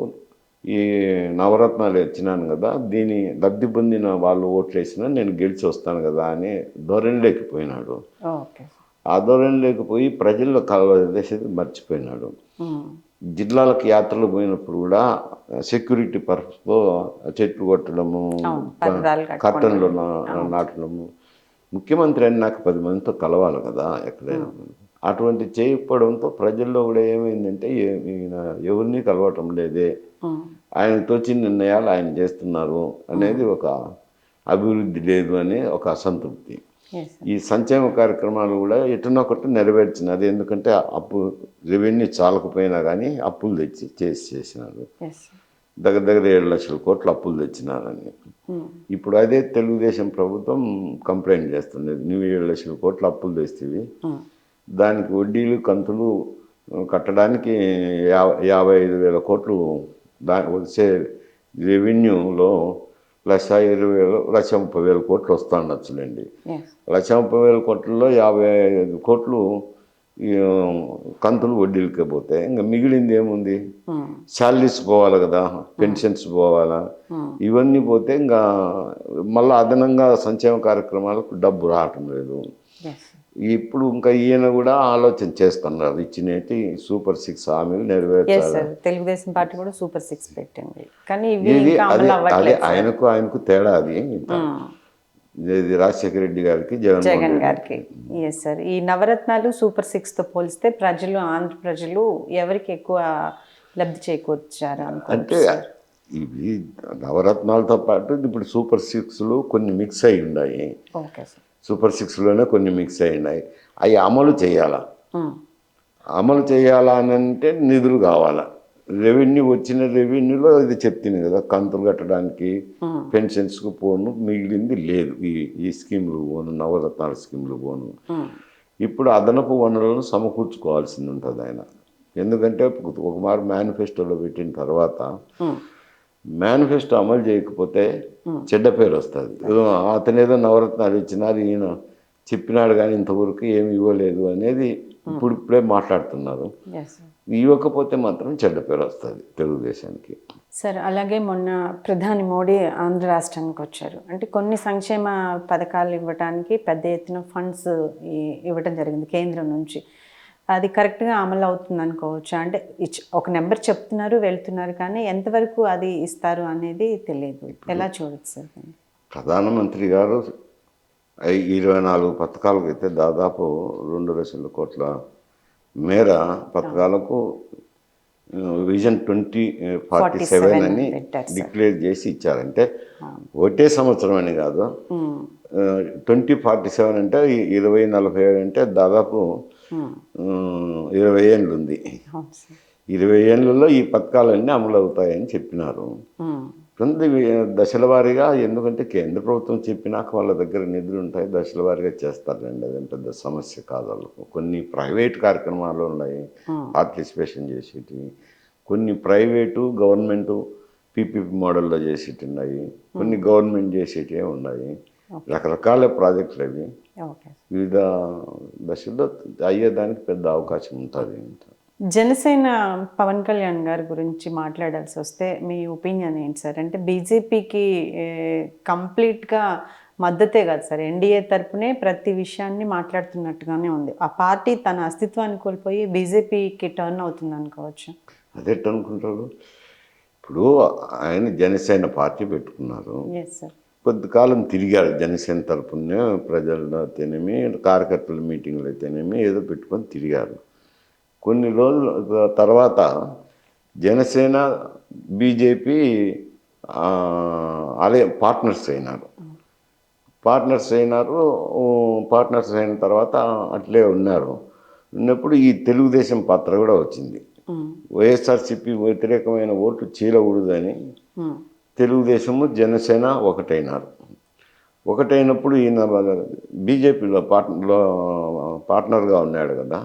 ఈ నవరత్నాలు ఇచ్చినాను కదా, దీని లబ్ధి పొందిన వాళ్ళు ఓట్లు వేసినా నేను గెలిచి వస్తాను కదా అని ధోరణి లేకపోయినాడు. ఆ ధోరణి లేకపోయి ప్రజల్లో కలవదేసేది మర్చిపోయినాడు. జిల్లాలకు యాత్రలు పోయినప్పుడు కూడా సెక్యూరిటీ పర్పస్తో చెట్లు కొట్టడము, కర్టన్లు నాటడము. ముఖ్యమంత్రి అని నాకు 10 మందితో కలవాలి కదా ఎక్కడైనా. అటువంటి చేయకపోవడంతో ప్రజల్లో కూడా ఏమైందంటే ఈయన ఎవరిని కలవటం లేదే, ఆయన తోచిన నిర్ణయాలు ఆయన చేస్తున్నారు అనేది ఒక అభివృద్ధి లేదు అనే ఒక అసంతృప్తి. ఈ సంక్షేమ కార్యక్రమాలు కూడా ఎటునొకటి నెరవేర్చినది. ఎందుకంటే రెవెన్యూ చాలకపోయినా కానీ అప్పులు తెచ్చి చేసినారు. దగ్గర 7 లక్షల కోట్లు అప్పులు తెచ్చినారని. ఇప్పుడు అదే తెలుగుదేశం ప్రభుత్వం కంప్లైంట్ చేస్తుంది, నువ్వు 7 లక్షల కోట్లు అప్పులు తెస్తేవి, దానికి వడ్డీలు కంతులు కట్టడానికి 55,000 కోట్లు వచ్చే రెవెన్యూలో 1,20,000 1,30,000 కోట్లు వస్తూ ఉండొచ్చులేండి. 1,30,000 కోట్లలో 55 కోట్లు కంతులు వడ్డీలకే పోతే ఇంకా మిగిలింది ఏముంది? శాలరీస్ పోవాలి కదా, పెన్షన్స్ పోవాలా, ఇవన్నీ పోతే ఇంకా మళ్ళీ అదనంగా సంక్షేమ కార్యక్రమాలకు డబ్బు రావటం లేదు. ఇప్పుడు ఇంకా ఈయన కూడా ఆలోచన చేస్తున్నారు, ఇచ్చినట్టు సూపర్ 6 హామీలు నెరవేర్చాలి. తెలుగుదేశం పార్టీ కూడా సూపర్ 6 పెట్టింది, కానీ అదే ఆయనకు తేడా. అది రాజశేఖర రెడ్డి గారికి, జగన్ గారికి. ఎస్ సార్, ఈ నవరత్నాలు సూపర్ 6తో పోలిస్తే ప్రజలు, ఆంధ్ర ప్రజలు ఎవరికి ఎక్కువ లబ్ధి చేకూర్చారు అంటే ఇవి నవరత్నాలతో పాటు ఇప్పుడు సూపర్ 6లో కొన్ని మిక్స్ అయి ఉన్నాయి. ఓకే సార్, సూపర్ 6లోనే కొన్ని మిక్స్ అయి ఉన్నాయి. అవి అమలు చేయాలా, అమలు చేయాలా అని అంటే నిధులు కావాలా. రెవెన్యూ వచ్చిన రెవెన్యూలో ఇది చెప్తుంది కదా, కంతులు కట్టడానికి పెన్షన్స్కు పోను, మిగిలింది లేదు. ఈ స్కీములు పోను, నవరత్నాల స్కీములు పోను. ఇప్పుడు అదనపు వనరులను సమకూర్చుకోవాల్సింది ఉంటుంది ఆయన. ఎందుకంటే ఒక మారు మేనిఫెస్టోలో పెట్టిన తర్వాత మేనిఫెస్టో అమలు చేయకపోతే చెడ్డ పేరు వస్తుంది. అతనేదో నవరత్నాలు ఇచ్చినారు, ఈయన చెప్పినాడు కానీ ఇంతవరకు ఏమి ఇవ్వలేదు అనేది ఇప్పుడిప్పుడే మాట్లాడుతున్నారు. ఇవ్వకపోతే మాత్రం చెడ్డ పేరు వస్తుంది తెలుగుదేశానికి. సార్, అలాగే మొన్న ప్రధాని మోడీ ఆంధ్ర రాష్ట్రానికి వచ్చారు. అంటే కొన్ని సంక్షేమ పథకాలు ఇవ్వడానికి పెద్ద ఎత్తున ఫండ్స్ ఇవ్వడం జరిగింది కేంద్రం నుంచి. అది కరెక్ట్గా అమలు అవుతుంది అనుకోవచ్చు. అంటే ఒక నెంబర్ చెప్తున్నారు, వెళ్తున్నారు, కానీ ఎంతవరకు అది ఇస్తారు అనేది తెలియదు. ఎలా చూడొచ్చు సార్? ప్రధానమంత్రి గారు 24 పథకాలకు అయితే దాదాపు 2 లక్షల కోట్ల మేర పథకాలకు విజన్ 2047 అని డిక్లేర్ చేసి ఇచ్చారంటే ఒకటే సంవత్సరం అని కాదు, 2047 అంటే 2047 అంటే దాదాపు 20 ఏళ్ళు ఉంది. 20 ఏళ్ళలో ఈ పథకాలన్నీ అమలు అవుతాయని చెప్పినారు. దశల వారీగా, ఎందుకంటే కేంద్ర ప్రభుత్వం చెప్పినాక వాళ్ళ దగ్గర నిధులు ఉంటాయి, దశల వారీగా చేస్తారండి. అదేం పెద్ద సమస్య కాదు వాళ్ళకు. కొన్ని ప్రైవేట్ కార్యక్రమాలు ఉన్నాయి పార్టిసిపేషన్ చేసేటి, కొన్ని ప్రైవేటు గవర్నమెంటు పీపీపీ మోడల్లో చేసేటి ఉన్నాయి, కొన్ని గవర్నమెంట్ చేసేటివే ఉన్నాయి. రకరకాల ప్రాజెక్టులు అవి వివిధ దశల్లో అయ్యేదానికి పెద్ద అవకాశం ఉంటుంది. జనసేన పవన్ కళ్యాణ్ గారి గురించి మాట్లాడాల్సి వస్తే మీ ఒపీనియన్ ఏంటి సార్? అంటే బీజేపీకి కంప్లీట్గా మద్దతే కాదు సార్, ఎన్డీఏ తరపునే ప్రతి విషయాన్ని మాట్లాడుతున్నట్టుగానే ఉంది. ఆ పార్టీ తన అస్తిత్వాన్ని కోల్పోయి బీజేపీకి టర్న్ అవుతుంది అనుకోవచ్చు. అదే అనుకుంటారు. ఇప్పుడు ఆయన జనసేన పార్టీ పెట్టుకున్నారు, కొద్ది కాలం తిరిగారు జనసేన తరపునే, ప్రజలు అయితేనేమి, కార్యకర్తల మీటింగ్లు అయితేనేమి ఏదో పెట్టుకొని తిరిగారు. కొన్ని రోజుల తర్వాత జనసేన బీజేపీ అదే పార్ట్నర్స్ అయినారు. పార్ట్నర్స్ అయిన తర్వాత అట్లే ఉన్నారు. ఉన్నప్పుడు ఈ తెలుగుదేశం పాత్ర కూడా వచ్చింది. వైఎస్ఆర్సీపీ వ్యతిరేకమైన ఓట్లు చీలకూడదని తెలుగుదేశము జనసేన ఒకటైనప్పుడు ఈయన బీజేపీలో పార్ట్నర్గా ఉన్నాడు కదా.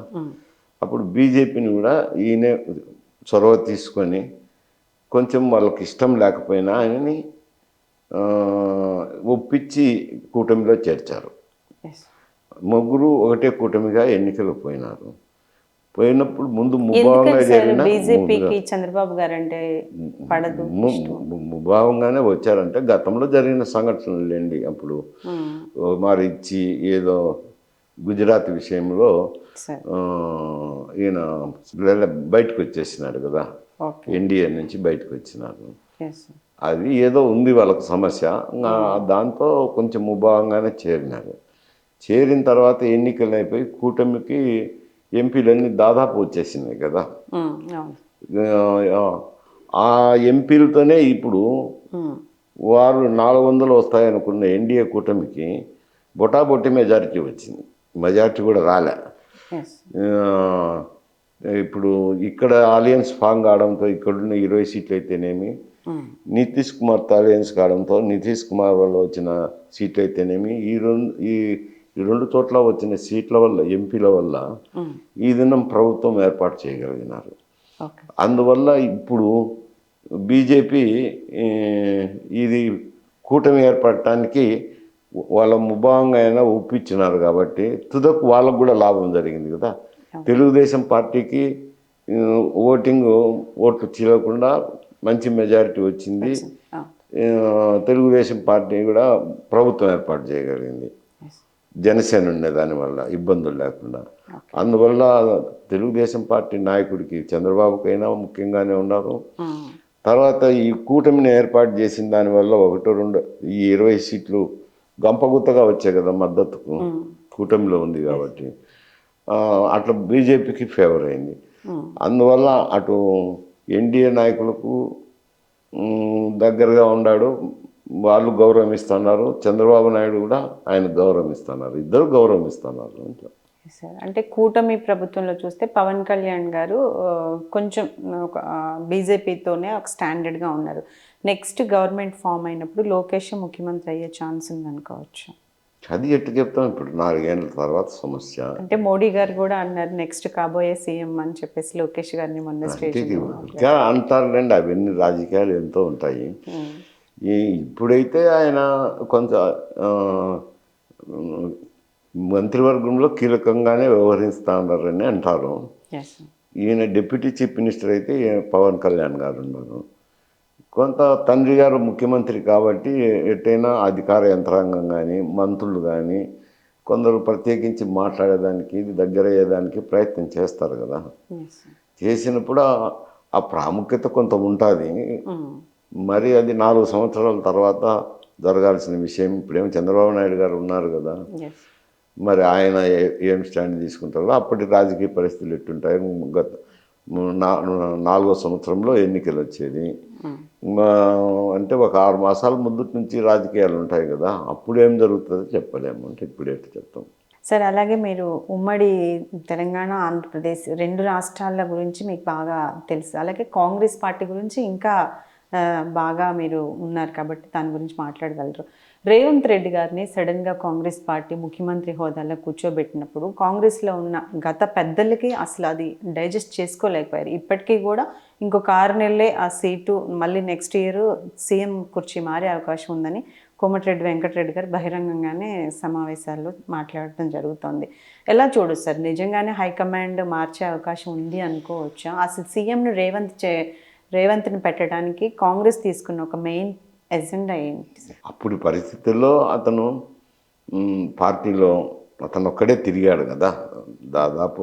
అప్పుడు బీజేపీని కూడా ఈయనే చొరవ తీసుకొని కొంచెం వాళ్ళకి ఇష్టం లేకపోయినా ఆయనని ఒప్పించి కూటమిలో చేర్చారు. ముగ్గురు ఒకటే కూటమిగా ఎన్నికలు పోయినప్పుడు ముందు ముభావంగా జరిగిన బీజేపీకి చంద్రబాబు గారు అంటే పడదు, ముభావంగానే వచ్చారంటే గతంలో జరిగిన సంఘటనలు లేండి. అప్పుడు మరి ఇచ్చి ఏదో గుజరాత్ విషయంలో ఈయన బయటకు వచ్చేసినాడు కదా, ఎన్డీఏ నుంచి బయటకు వచ్చినారు. అది ఏదో ఉంది వాళ్ళకు సమస్య, దాంతో కొంచెం ముభావంగానే చేరినారు. చేరిన తర్వాత ఎన్నికలు అయిపోయి కూటమికి ఎంపీలన్నీ దాదాపు వచ్చేసినాయి కదా. ఆ ఎంపీలతోనే ఇప్పుడు వారు 400 వస్తాయనుకున్న ఎన్డీఏ కూటమికి బొటాబొట్టి మెజారిటీ వచ్చింది. మెజారిటీ కూడా రాలే. ఇప్పుడు ఇక్కడ అలయన్స్ ఫామ్ కావడంతో ఇక్కడున్న 20 సీట్లు అయితేనేమి, నితీష్ కుమార్తో అలయన్స్ కావడంతో నితీష్ కుమార్ వల్ల వచ్చిన సీట్లు అయితేనేమి, ఈ రెండు చోట్ల వచ్చిన సీట్ల వల్ల, ఎంపీల వల్ల ఈ దినం ప్రభుత్వం ఏర్పాటు చేయగలిగినారు. అందువల్ల ఇప్పుడు బీజేపీ ఇది కూటమి ఏర్పడటానికి వాళ్ళ ముభావంగా అయినా ఒప్పించినారు కాబట్టి తుదకు వాళ్ళకు కూడా లాభం జరిగింది కదా. తెలుగుదేశం పార్టీకి ఓట్లు చీలకుండా మంచి మెజారిటీ వచ్చింది. తెలుగుదేశం పార్టీ కూడా ప్రభుత్వం ఏర్పాటు చేయగలిగింది, జనసేన ఉండే దానివల్ల ఇబ్బందులు లేకుండా. అందువల్ల తెలుగుదేశం పార్టీ నాయకుడికి చంద్రబాబుకైనా ముఖ్యంగానే ఉన్నారు. తర్వాత ఈ కూటమిని ఏర్పాటు చేసిన దానివల్ల 1-2 ఈ 20 సీట్లు గంపగుత్తగా వచ్చాయి కదా మద్దతుకు, కూటమిలో ఉంది కాబట్టి అట్లా బీజేపీకి ఫేవర్ అయింది. అందువల్ల అటు ఎన్డీఏ నాయకులకు దగ్గరగా ఉన్నాడు, వాళ్ళు గౌరవం ఇస్తున్నారు. చంద్రబాబు నాయుడు కూడా ఆయన గౌరవం ఇస్తున్నారు, ఇద్దరు గౌరవం ఇస్తున్నారు. అంటే కూటమి ప్రభుత్వంలో చూస్తే పవన్ కళ్యాణ్ గారు కొంచెం బీజేపీతోనే ఒక స్టాండర్డ్గా ఉన్నారు. నెక్స్ట్ గవర్నమెంట్ ఫామ్ అయినప్పుడు లోకేష్ ముఖ్యమంత్రి అయ్యే ఛాన్స్ ఉందనుకోవచ్చు. అది ఎట్టు చెప్తాం, ఇప్పుడు 4 ఏళ్ళ తర్వాత సమస్య. అంటే మోడీ గారు కూడా అన్నారు నెక్స్ట్ కాబోయే సీఎం అని చెప్పేసి లోకేష్ గారిని మొన్న స్టేజ్ అంటారులేండి. అవన్నీ రాజకీయాలు ఎంతో ఉంటాయి. ఇప్పుడైతే ఆయన కొంత మంత్రివర్గంలో కీలకంగానే వ్యవహరిస్తూ ఉన్నారని అంటారు. ఈయన డిప్యూటీ చీఫ్ మినిస్టర్ అయితే పవన్ కళ్యాణ్ గారు ఉన్నారు. కొంత తండ్రి గారు ముఖ్యమంత్రి కాబట్టి ఎట్టయినా అధికార యంత్రాంగం కానీ మంత్రులు కానీ కొందరు ప్రత్యేకించి మాట్లాడేదానికి దగ్గర అయ్యేదానికి ప్రయత్నం చేస్తారు కదా. చేసినప్పుడు ఆ ప్రాముఖ్యత కొంత ఉంటుంది. మరి అది 4 సంవత్సరాల తర్వాత జరగాల్సిన విషయం. ఇప్పుడేమో చంద్రబాబు నాయుడు గారు ఉన్నారు కదా, మరి ఆయన ఏం స్టాండ్ తీసుకుంటారో అప్పటి రాజకీయ పరిస్థితులు ఎట్టుంటాయి. గత 4వ సంవత్సరంలో ఎన్నికలు వచ్చేది అంటే ఒక 6 మాసాల ముందు నుంచి రాజకీయాలు ఉంటాయి కదా, అప్పుడు ఏం జరుగుతుందో చెప్పలేము. అంటే ఇప్పుడు ఎట్లా చెప్తాం. సార్, అలాగే మీరు ఉమ్మడి తెలంగాణ ఆంధ్రప్రదేశ్ 2 రాష్ట్రాల గురించి మీకు బాగా తెలుసు. అలాగే కాంగ్రెస్ పార్టీ గురించి ఇంకా బాగా మీరు ఉన్నారు కాబట్టి దాని గురించి మాట్లాడగలరు. రేవంత్ రెడ్డి గారిని సడన్గా కాంగ్రెస్ పార్టీ ముఖ్యమంత్రి హోదాలో కూర్చోబెట్టినప్పుడు కాంగ్రెస్లో ఉన్న గత పెద్దలకి అసలు అది డైజెస్ట్ చేసుకోలేకపోయారు. ఇప్పటికీ కూడా ఇంకొక 6 నెలలే ఆ సీటు, మళ్ళీ నెక్స్ట్ ఇయర్ సీఎం కుర్చీ మారే అవకాశం ఉందని కోమటిరెడ్డి వెంకటరెడ్డి గారు బహిరంగంగానే సమావేశాల్లో మాట్లాడటం జరుగుతుంది. ఎలా చూడొచ్చు సార్? నిజంగానే హైకమాండ్ మార్చే అవకాశం ఉంది అనుకోవచ్చా? అసలు సీఎంను రేవంత్ని పెట్టడానికి కాంగ్రెస్ తీసుకున్న ఒక మెయిన్ ఎజెండా ఏంటి? అప్పుడు పరిస్థితుల్లో అతను పార్టీలో అతను ఒక్కడే తిరిగాడు కదా. దాదాపు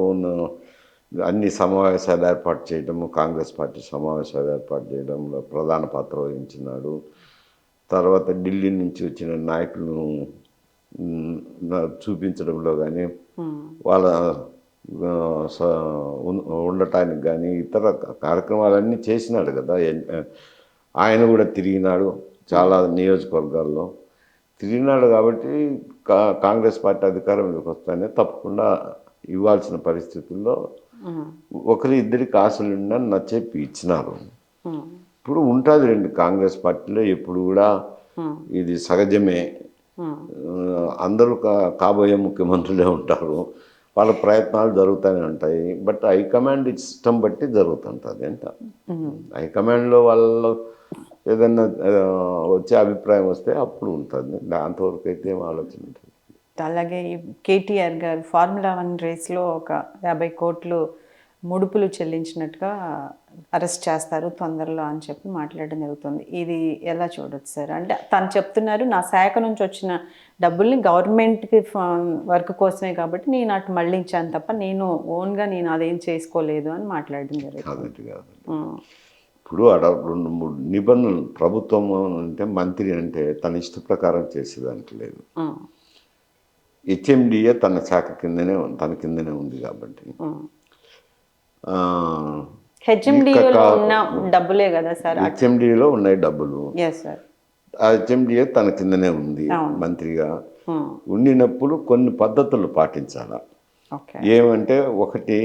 అన్ని సమావేశాలు ఏర్పాటు చేయడము, కాంగ్రెస్ పార్టీ సమావేశాలు ఏర్పాటు చేయడంలో ప్రధాన పాత్ర వహించినాడు. తర్వాత ఢిల్లీ నుంచి వచ్చిన నాయకులను చూపించడంలో కానీ, వాళ్ళ ఉండటానికి కానీ ఇతర కార్యక్రమాలన్నీ చేసినాడు కదా. ఆయన కూడా తిరిగినాడు చాలా నియోజకవర్గాల్లో తిరిగినాడు కాబట్టి కాంగ్రెస్ పార్టీ అధికారంలోకి వస్తానే తప్పకుండా ఇవ్వాల్సిన పరిస్థితుల్లో ఒకరి ఇద్దరికి ఆశలు ఉండని నచ్చేపి ఇచ్చినారు. ఇప్పుడు ఉంటుంది రండి కాంగ్రెస్ పార్టీలో ఎప్పుడు కూడా ఇది సహజమే. అందరూ కాబోయే ముఖ్యమంత్రులే ఉంటారు, వాళ్ళ ప్రయత్నాలు జరుగుతూనే ఉంటాయి. బట్ హైకమాండ్ ఇష్టం బట్టి జరుగుతుంటుంది అంట. హైకమాండ్లో వాళ్ళు ఏదన్నా వచ్చే అభిప్రాయం వస్తే అప్పుడు ఉంటుంది, అంతవరకు అయితే ఏం ఆలోచన ఉంటుంది. అలాగే ఈ కేటీఆర్ గారు ఫార్ములా 1 రేస్లో ఒక 50 కోట్లు ముడుపులు చెల్లించినట్టుగా అరెస్ట్ చేస్తారు తొందరలో అని చెప్పి మాట్లాడడం జరుగుతుంది. ఇది ఎలా చూడొచ్చు సార్? అంటే తను చెప్తున్నారు నా శాఖ నుంచి వచ్చిన డబ్బుల్ని గవర్నమెంట్కి వర్క్ కోసమే కాబట్టి నేను అటు మళ్ళించాను తప్ప నేను ఓన్గా నేను అదేం చేసుకోలేదు అని మాట్లాడడం జరుగుతుంది. ఇప్పుడు అక్కడ 2-3 నిబంధనలు ప్రభుత్వం అంటే మంత్రి అంటే తన ఇష్ట ప్రకారం చేసేదానికి లేదు. హెచ్ఎండిఏ తన శాఖ కిందనే తన కిందనే ఉంది కాబట్టి డబ్బులే కదా సార్, హెచ్ఎండిఏలో ఉన్నాయి డబ్బులు. ఆ హెచ్ఎండిఏ తన కిందనే ఉంది మంత్రిగా ఉండినప్పుడు కొన్ని పద్ధతులు పాటించాలి. ఏమంటే ఒకటి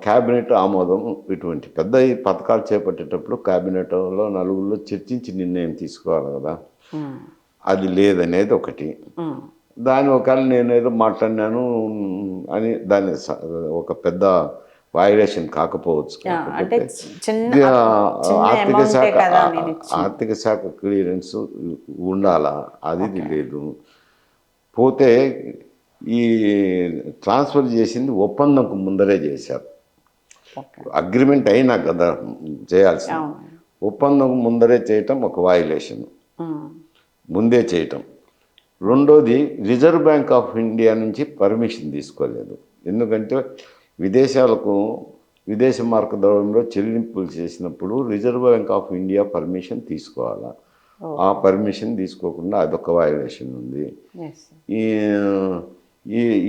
క్యాబినెట్ ఆమోదం, ఇటువంటి పెద్ద పథకాలు చేపట్టేటప్పుడు క్యాబినెట్లో నలుగురిలో చర్చించి నిర్ణయం తీసుకోవాలి కదా, అది లేదనేది ఒకటి. దాని ఒకవేళ నేనేదో మాట్లాడినాను అని దాన్ని ఒక పెద్ద వైలేషన్ కాకపోవచ్చు. ఆర్థిక శాఖ క్లియరెన్స్ ఉండాలా, అది లేదు. పోతే ఈ ట్రాన్స్ఫర్ చేసింది ఒప్పందంకు ముందరే చేశారు. అగ్రిమెంట్ అయినా కదా చేయాల్సింది, ఒప్పందం ముందరే చేయటం ఒక వైలేషన్, ముందే చేయటం. రెండోది రిజర్వ్ బ్యాంక్ ఆఫ్ ఇండియా నుంచి పర్మిషన్ తీసుకోలేదు. ఎందుకంటే విదేశ మార్క ద్రవ్యంలో చెల్లింపులు చేసినప్పుడు reserve bank of India permission తీసుకోవాలా. ఆ పర్మిషన్ తీసుకోకుండా అదొక వైలేషన్ ఉంది.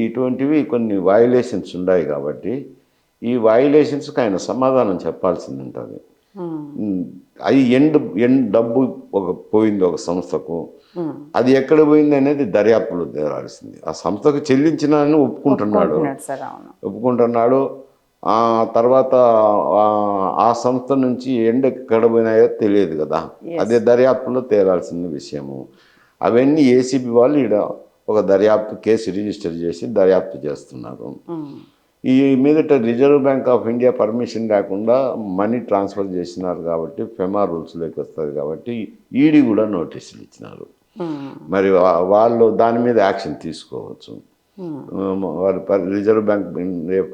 ఇటువంటివి కొన్ని వైలేషన్స్ ఉన్నాయి కాబట్టి ఈ వైలేషన్స్కి ఆయన సమాధానం చెప్పాల్సింది ఉంటుంది. అది డబ్బు పోయింది ఒక సంస్థకు, అది ఎక్కడ పోయింది అనేది దర్యాప్తులో తేరాల్సింది. ఆ సంస్థకు చెల్లించినానని ఒప్పుకుంటున్నాడు. ఆ తర్వాత ఆ సంస్థ నుంచి ఎక్కడ పోయినాయో తెలియదు కదా, అదే దర్యాప్తులో తేరాల్సిన విషయము. అవన్నీ ఏసీబీ వాళ్ళు ఈడ ఒక దర్యాప్తు కేసు రిజిస్టర్ చేసి దర్యాప్తు చేస్తున్నారు. ఈ మీదట reserve bank of India permission లేకుండా మనీ ట్రాన్స్ఫర్ చేసినారు కాబట్టి ఫెమా రూల్స్లోకి వస్తుంది కాబట్టి ఈడీ కూడా నోటీసులు ఇచ్చినారు. మరి వాళ్ళు దాని మీద యాక్షన్ తీసుకోవచ్చు. వారు రిజర్వ్ బ్యాంక్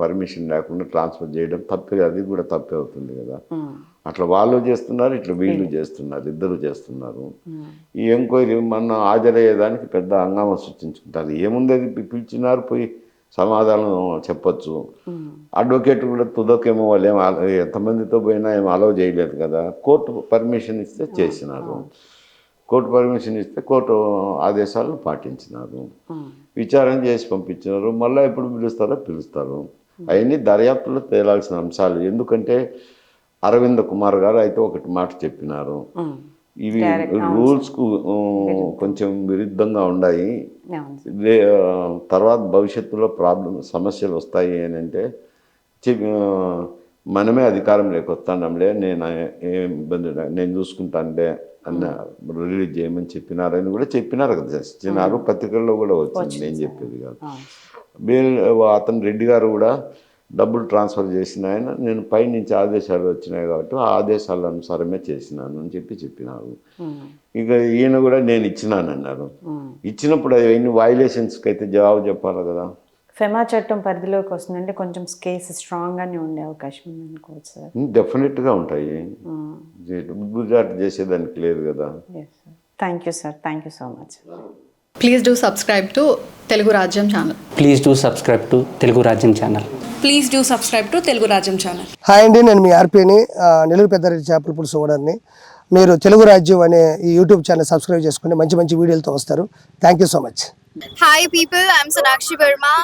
పర్మిషన్ లేకుండా ట్రాన్స్ఫర్ చేయడం తప్పే, అది కూడా తప్పే అవుతుంది కదా. అట్లా వాళ్ళు చేస్తున్నారు, ఇట్లా వీళ్ళు చేస్తున్నారు, ఇద్దరు చేస్తున్నారు. ఈ ఎంక్వైరీ మన హాజరయ్యేదానికి పెద్ద హంగామా సృష్టించుకుంటారు. ఏముంది, అది పిలిచినారు, పోయి సమాధానం చెప్పచ్చు. అడ్వకేట్ కూడా తుదకేమో వాళ్ళు ఎంతమందితో పోయినా ఏం అలౌ చేయలేదు కదా. కోర్టు పర్మిషన్ ఇస్తే చేసినారు, కోర్టు పర్మిషన్ ఇస్తే కోర్టు ఆదేశాలను పాటించినారు, విచారణ చేసి పంపించినారు. మళ్ళీ ఎప్పుడు పిలుస్తారు. అవన్నీ దర్యాప్తులో తేలాల్సిన అంశాలు. ఎందుకంటే అరవింద్ కుమార్ గారు అయితే ఒకటి మాట చెప్పినారు, ఇవి రూల్స్కు కొంచెం విరుద్ధంగా ఉన్నాయి, తర్వాత భవిష్యత్తులో సమస్యలు వస్తాయి అని అంటే మనమే అధికారం లేకొస్తాంలే, నేను ఏం ఇబ్బంది నేను చూసుకుంటానులే అన్న రిలీజ్ చేయమని చెప్పినారని కూడా చెప్పినారు కదా, ఇచ్చినారు. పత్రికల్లో కూడా వచ్చింది, నేను చెప్పేది కాదు. అతను రెడ్డి గారు కూడా డబ్బులు ట్రాన్స్ఫర్ చేసిన ఆయన నేను పైనుంచి ఆదేశాలు వచ్చినాయి కాబట్టి ఆ ఆదేశాల అనుసారమే చేసినాను అని చెప్పినారు. ఇక ఈయన కూడా నేను ఇచ్చినానన్నారు. ఇచ్చినప్పుడు అవన్నీ వైలేషన్స్కి అయితే జవాబు చెప్పాలి కదా. ఫెమా చట్టం పరిధిలోకి వస్తుందంటే కొంచెం కేసు స్ట్రాంగ్గానే ఉండే అవకాశం ఉంది అనుకోవచ్చు సార్. డెఫినెట్గా ఉంటాయి, గుజరాత్ చేసేదానికి లేదు కదా. Thank you sir, thank you so much. Please do subscribe to Telugu Rajyam channel. Please do subscribe to Telugu Rajyam channel. Please do subscribe to Telugu Rajyam channel. Hi అండి, నేను మీ ఆర్పీని, నెల్లూరు పెద్దారెడ్డి చేపల పులుసు ఓనర్ని. మీరు తెలుగు రాజ్యం అనే ఈ యూట్యూబ్ ఛానల్ సబ్స్క్రైబ్ చేసుకుని మంచి మంచి వీడియోలతో వస్తారు. Thank you so much. Hi people, I'm Sonakshi Verma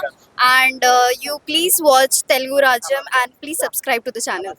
and you please watch Telugu Rajyam and please subscribe to the channel.